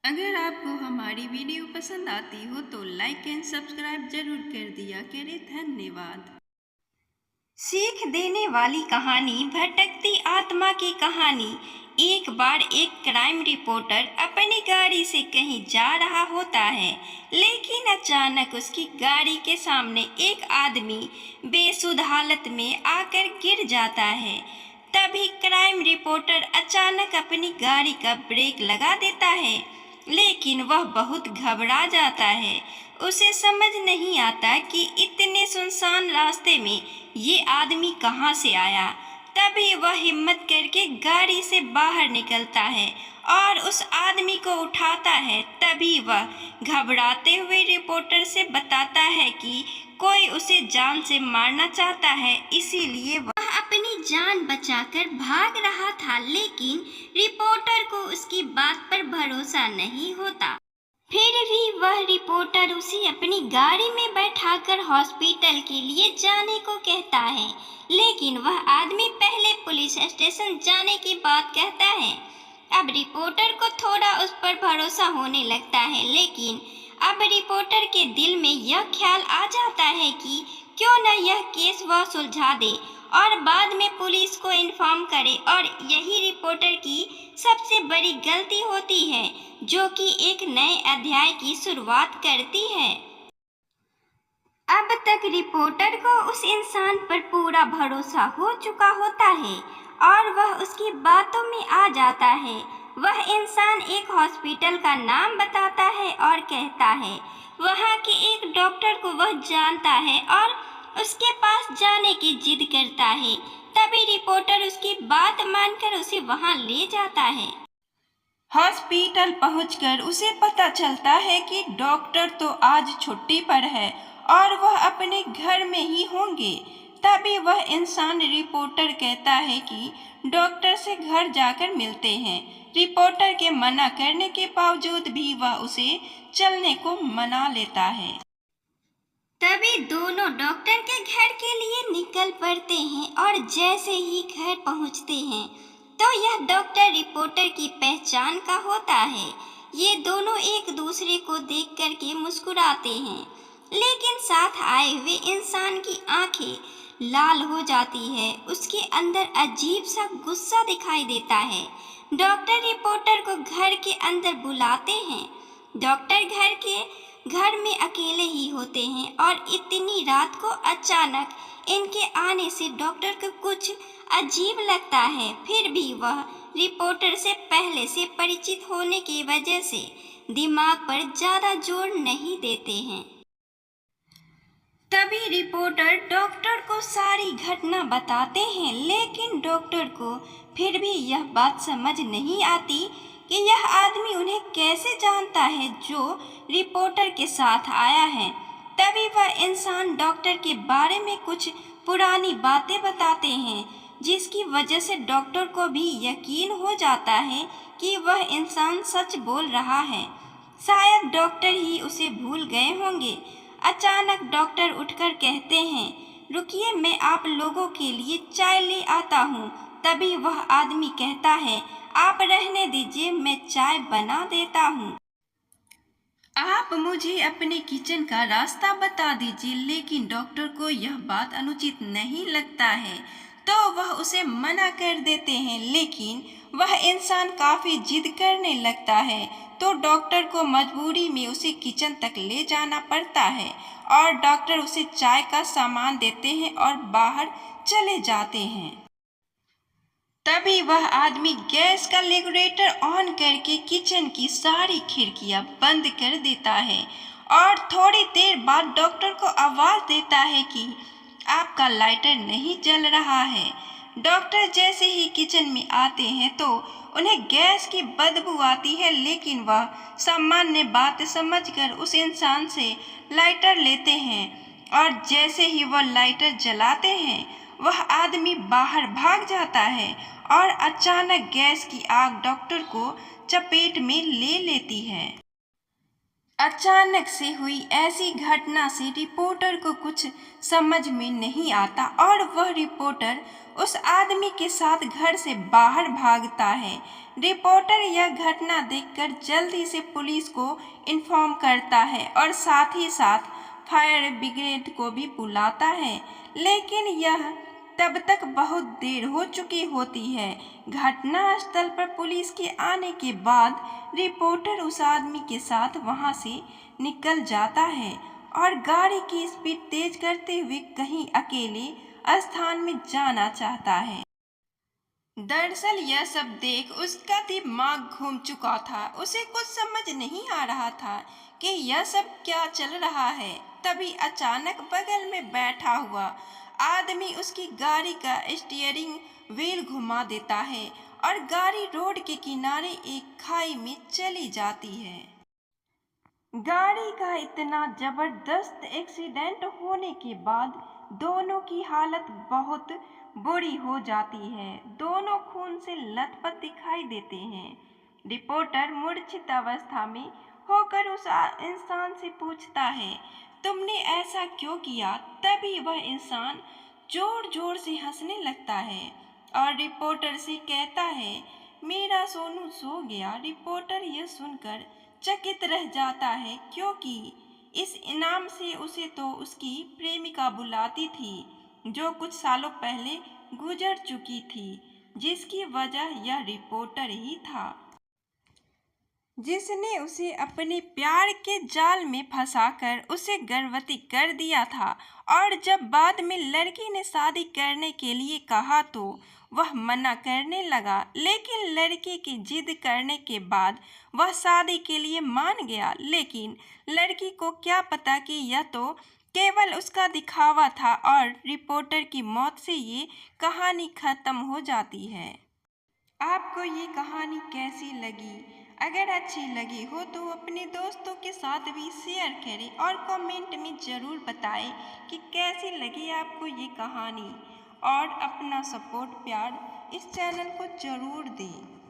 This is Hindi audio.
अगर आपको हमारी वीडियो पसंद आती हो तो लाइक एंड सब्सक्राइब जरूर कर दिया करें। धन्यवाद। सीख देने वाली कहानी, भटकती आत्मा की कहानी। एक बार एक क्राइम रिपोर्टर अपनी गाड़ी से कहीं जा रहा होता है, लेकिन अचानक उसकी गाड़ी के सामने एक आदमी बेसुध हालत में आकर गिर जाता है। तभी क्राइम रिपोर्टर अचानक अपनी गाड़ी का ब्रेक लगा देता है, लेकिन वह बहुत घबरा जाता है। उसे समझ नहीं आता कि इतने सुनसान रास्ते में ये आदमी कहाँ से आया। तभी वह हिम्मत करके गाड़ी से बाहर निकलता है और उस आदमी को उठाता है। तभी वह घबराते हुए रिपोर्टर से बताता है कि कोई उसे जान से मारना चाहता है, इसीलिए वह अपनी जान बचाकर भाग रहा था। लेकिन रिपोर्टर को उसकी बात पर भरोसा नहीं होता। फिर भी वह रिपोर्टर उसे अपनी गाड़ी में बैठाकर हॉस्पिटल के लिए जाने को कहता है, लेकिन वह आदमी पहले पुलिस स्टेशन जाने की बात कहता है। अब रिपोर्टर को थोड़ा उस पर भरोसा होने लगता है, लेकिन अब रिपोर्टर के दिल में यह ख्याल आ जाता है कि क्यों न यह केस वह सुलझा दे और बाद में पुलिस को इन्फॉर्म करे। और यही रिपोर्टर की सबसे बड़ी गलती होती है, जो कि एक नए अध्याय की शुरुआत करती है। अब तक रिपोर्टर को उस इंसान पर पूरा भरोसा हो चुका होता है और वह उसकी बातों में आ जाता है। वह इंसान एक हॉस्पिटल का नाम बताता है और कहता है वहाँ के एक डॉक्टर को वह जानता है और उसके पास जाने की जिद करता है। तभी रिपोर्टर उसकी बात मानकर उसे वहाँ ले जाता है। हॉस्पिटल पहुंचकर उसे पता चलता है कि डॉक्टर तो आज छुट्टी पर है और वह अपने घर में ही होंगे। तभी वह इंसान रिपोर्टर कहता है कि डॉक्टर से घर जाकर मिलते हैं। रिपोर्टर के मना करने के बावजूद भी वह उसे चलने को मना लेता है। तभी दोनों डॉक्टर के घर के लिए निकल पड़ते हैं और जैसे ही घर पहुंचते हैं तो यह डॉक्टर रिपोर्टर की पहचान का होता है। ये दोनों एक दूसरे को देख कर के मुस्कुराते हैं, लेकिन साथ आए हुए इंसान की आंखें लाल हो जाती है। उसके अंदर अजीब सा गुस्सा दिखाई देता है। डॉक्टर रिपोर्टर को घर के अंदर बुलाते हैं। डॉक्टर घर में अकेले ही होते हैं और इतनी रात को अचानक इनके आने से डॉक्टर को कुछ अजीब लगता है। फिर भी वह रिपोर्टर से पहले से परिचित होने की वजह से दिमाग पर ज़्यादा जोर नहीं देते हैं। तभी रिपोर्टर डॉक्टर को सारी घटना बताते हैं, लेकिन डॉक्टर को फिर भी यह बात समझ नहीं आती कि यह आदमी उन्हें कैसे जानता है जो रिपोर्टर के साथ आया है। तभी वह इंसान डॉक्टर के बारे में कुछ पुरानी बातें बताते हैं, जिसकी वजह से डॉक्टर को भी यकीन हो जाता है कि वह इंसान सच बोल रहा है। शायद डॉक्टर ही उसे भूल गए होंगे। अचानक डॉक्टर उठकर कहते हैं, रुकिए, मैं आप लोगों के लिए चाय ले आता हूँ। तभी वह आदमी कहता है, आप रहने दीजिए, मैं चाय बना देता हूँ। आप मुझे अपने किचन का रास्ता बता दीजिए। लेकिन डॉक्टर को यह बात अनुचित नहीं लगता है, तो वह उसे मना कर देते हैं। लेकिन वह इंसान काफ़ी जिद करने लगता है, तो डॉक्टर को मजबूरी में उसे किचन तक ले जाना पड़ता है और डॉक्टर उसे चाय का सामान देते हैं और बाहर चले जाते हैं। तभी वह आदमी गैस का रेगुलेटर ऑन करके किचन की सारी खिड़कियां बंद कर देता है और थोड़ी देर बाद डॉक्टर को आवाज़ देता है कि आपका लाइटर नहीं जल रहा है। डॉक्टर जैसे ही किचन में आते हैं तो उन्हें गैस की बदबू आती है, लेकिन वह सामान्य बात समझकर उस इंसान से लाइटर लेते हैं और जैसे ही वह लाइटर जलाते हैं वह आदमी बाहर भाग जाता है और अचानक गैस की आग डॉक्टर को चपेट में ले लेती है। अचानक से हुई ऐसी घटना से रिपोर्टर को कुछ समझ में नहीं आता और वह रिपोर्टर उस आदमी के साथ घर से बाहर भागता है। रिपोर्टर यह घटना देखकर जल्दी से पुलिस को इन्फॉर्म करता है और साथ ही साथ फायर ब्रिगेड को भी बुलाता है, लेकिन यह तब तक बहुत देर हो चुकी होती है। घटनास्थल पर पुलिस के आने के बाद रिपोर्टर उस आदमी के साथ वहां से निकल जाता है और गाड़ी की स्पीड तेज करते हुए कहीं अकेले स्थान में जाना चाहता है। दरअसल यह सब देख उसका दिमाग घूम चुका था। उसे कुछ समझ नहीं आ रहा था कि यह सब क्या चल रहा है। तभी अचानक बगल में बैठा हुआ आदमी उसकी गाड़ी का स्टीयरिंग व्हील घुमा देता है और गाड़ी रोड के किनारे एक खाई में चली जाती है। गाड़ी का इतना जबरदस्त एक्सीडेंट होने के बाद दोनों की हालत बहुत बुरी हो जाती है। दोनों खून से लथपथ दिखाई देते हैं। रिपोर्टर मूर्छित अवस्था में होकर उस इंसान से पूछता है, तुमने ऐसा क्यों किया? तभी वह इंसान जोर जोर से हंसने लगता है और रिपोर्टर से कहता है, मेरा सोनू सो गया। रिपोर्टर यह सुनकर चकित रह जाता है, क्योंकि इस इनाम से उसे तो उसकी प्रेमिका बुलाती थी, जो कुछ सालों पहले गुजर चुकी थी, जिसकी वजह यह रिपोर्टर ही था, जिसने उसे अपने प्यार के जाल में फंसाकर उसे गर्भवती कर दिया था। और जब बाद में लड़की ने शादी करने के लिए कहा तो वह मना करने लगा, लेकिन लड़की की जिद करने के बाद वह शादी के लिए मान गया। लेकिन लड़की को क्या पता कि यह तो केवल उसका दिखावा था और रिपोर्टर की मौत से ये कहानी खत्म हो जाती है। आपको ये कहानी कैसी लगी? अगर अच्छी लगी हो तो अपने दोस्तों के साथ भी शेयर करें और कमेंट में ज़रूर बताएं कि कैसी लगी आपको ये कहानी, और अपना सपोर्ट प्यार इस चैनल को ज़रूर दें।